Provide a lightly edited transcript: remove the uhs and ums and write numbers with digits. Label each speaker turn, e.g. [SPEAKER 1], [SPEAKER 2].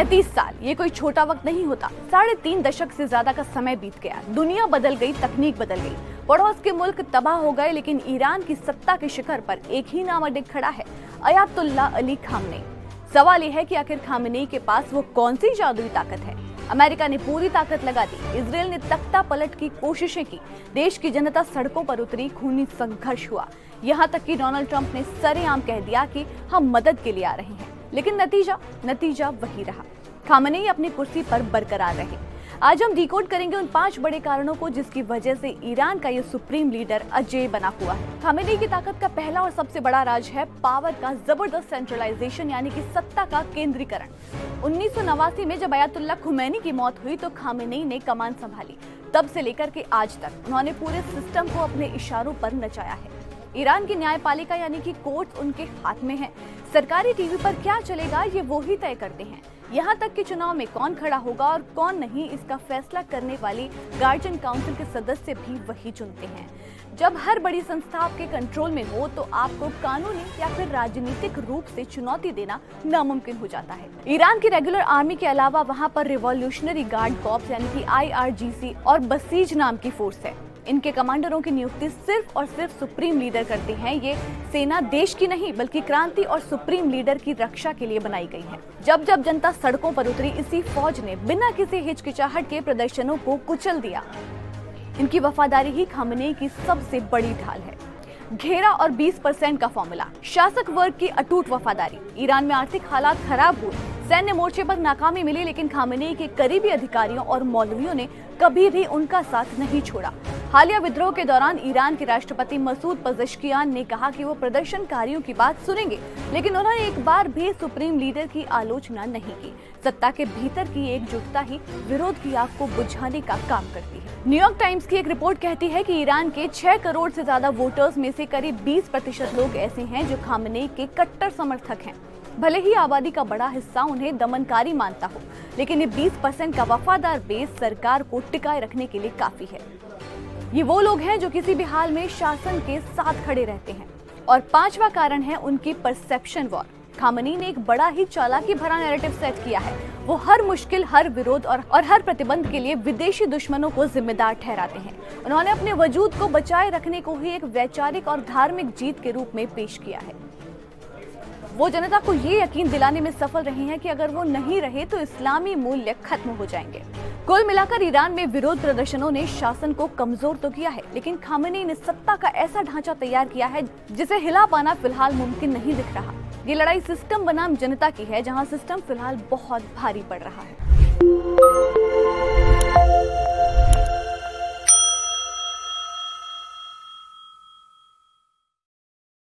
[SPEAKER 1] 37 साल, ये कोई छोटा वक्त नहीं होता। 3.5 दशक से ज्यादा का समय बीत गया। दुनिया बदल गई, तकनीक बदल गई, पड़ोस के मुल्क तबाह हो गए, लेकिन ईरान की सत्ता के शिखर पर एक ही नाम अडिग खड़ा है, अयातुल्ला अली खामनेई। सवाल यह है कि आखिर खामनेई के पास वो कौन सी जादुई ताकत है। अमेरिका ने पूरी ताकत लगा दी, इजराइल ने तख्ता पलट की कोशिशें की, देश की जनता सड़कों पर उतरी, खूनी संघर्ष हुआ, यहाँ तक कि डोनाल्ड ट्रंप ने सरेआम कह दिया कि हम मदद के लिए आ रहे हैं। लेकिन नतीजा वही रहा, खामनेई अपनी कुर्सी पर बरकरार रहे। आज हम डिकोड करेंगे उन 5 बड़े कारणों को जिसकी वजह से ईरान का ये सुप्रीम लीडर अजेय बना हुआ है। खामनेई की ताकत का पहला और सबसे बड़ा राज है पावर का जबरदस्त सेंट्रलाइजेशन, यानी कि सत्ता का केंद्रीकरण। 1989 में जब अयातुल्ला खुमैनी की मौत हुई तो खामनेई ने कमान संभाली। तब से लेकर के आज तक उन्होंने पूरे सिस्टम को अपने इशारों पर नचाया है। ईरान की न्यायपालिका यानी कि कोर्ट उनके हाथ में है। सरकारी टीवी पर क्या चलेगा ये वो ही तय करते हैं। यहाँ तक कि चुनाव में कौन खड़ा होगा और कौन नहीं, इसका फैसला करने वाली गार्जियन काउंसिल के सदस्य भी वही चुनते हैं। जब हर बड़ी संस्था आपके कंट्रोल में हो तो आपको कानूनी या फिर राजनीतिक रूप से चुनौती देना नामुमकिन हो जाता है। ईरान की रेगुलर आर्मी के अलावा वहाँ पर रिवॉल्यूशनरी गार्ड कॉर्प्स यानी कि IRGC और बसीज नाम की फोर्स है। इनके कमांडरों की नियुक्ति सिर्फ और सिर्फ सुप्रीम लीडर करते हैं। ये सेना देश की नहीं बल्कि क्रांति और सुप्रीम लीडर की रक्षा के लिए बनाई गई है। जब जब जनता सड़कों पर उतरी, इसी फौज ने बिना किसी हिचकिचाहट के प्रदर्शनों को कुचल दिया। इनकी वफादारी ही खामनेई की सबसे बड़ी ढाल है। घेरा और 20% का फॉर्मूला, शासक वर्ग की अटूट वफादारी। ईरान में आर्थिक हालात खराब हुए, सैन्य मोर्चे पर नाकामी मिली, लेकिन खामनेई के करीबी अधिकारियों और मौलवियों ने कभी भी उनका साथ नहीं छोड़ा। हालिया विद्रोह के दौरान ईरान के राष्ट्रपति मसूद पज़ेश्कियान ने कहा कि वो प्रदर्शनकारियों की बात सुनेंगे, लेकिन उन्होंने एक बार भी सुप्रीम लीडर की आलोचना नहीं की। सत्ता के भीतर की एकजुटता ही विरोध की आग को बुझाने का काम करती है। न्यूयॉर्क टाइम्स की एक रिपोर्ट कहती है कि ईरान के 6 करोड़ से ज्यादा वोटर्स में से करीब 20% लोग ऐसे हैं जो खामनेई के कट्टर समर्थक हैं। भले ही आबादी का बड़ा हिस्सा उन्हें दमनकारी मानता हो, लेकिन ये 20% का वफादार बेस सरकार को टिकाए रखने के लिए काफी है। ये वो लोग हैं जो किसी भी हाल में शासन के साथ खड़े रहते हैं। और 5वां कारण है उनकी परसेप्शन वॉर। खामनेई ने एक बड़ा ही चालाकी भरा नैरेटिव सेट किया है। वो हर मुश्किल, हर विरोध और हर प्रतिबंध के लिए विदेशी दुश्मनों को जिम्मेदार ठहराते हैं। उन्होंने अपने वजूद को बचाए रखने को ही एक वैचारिक और धार्मिक जीत के रूप में पेश किया है। वो जनता को ये यकीन दिलाने में सफल रहे हैं कि अगर वो नहीं रहे तो इस्लामी मूल्य खत्म हो जाएंगे। कुल मिलाकर ईरान में विरोध प्रदर्शनों ने शासन को कमजोर तो किया है, लेकिन खामनेई ने सत्ता का ऐसा ढांचा तैयार किया है जिसे हिला पाना फिलहाल मुमकिन नहीं दिख रहा। ये लड़ाई सिस्टम बनाम जनता की है, जहां सिस्टम फिलहाल बहुत भारी पड़ रहा है।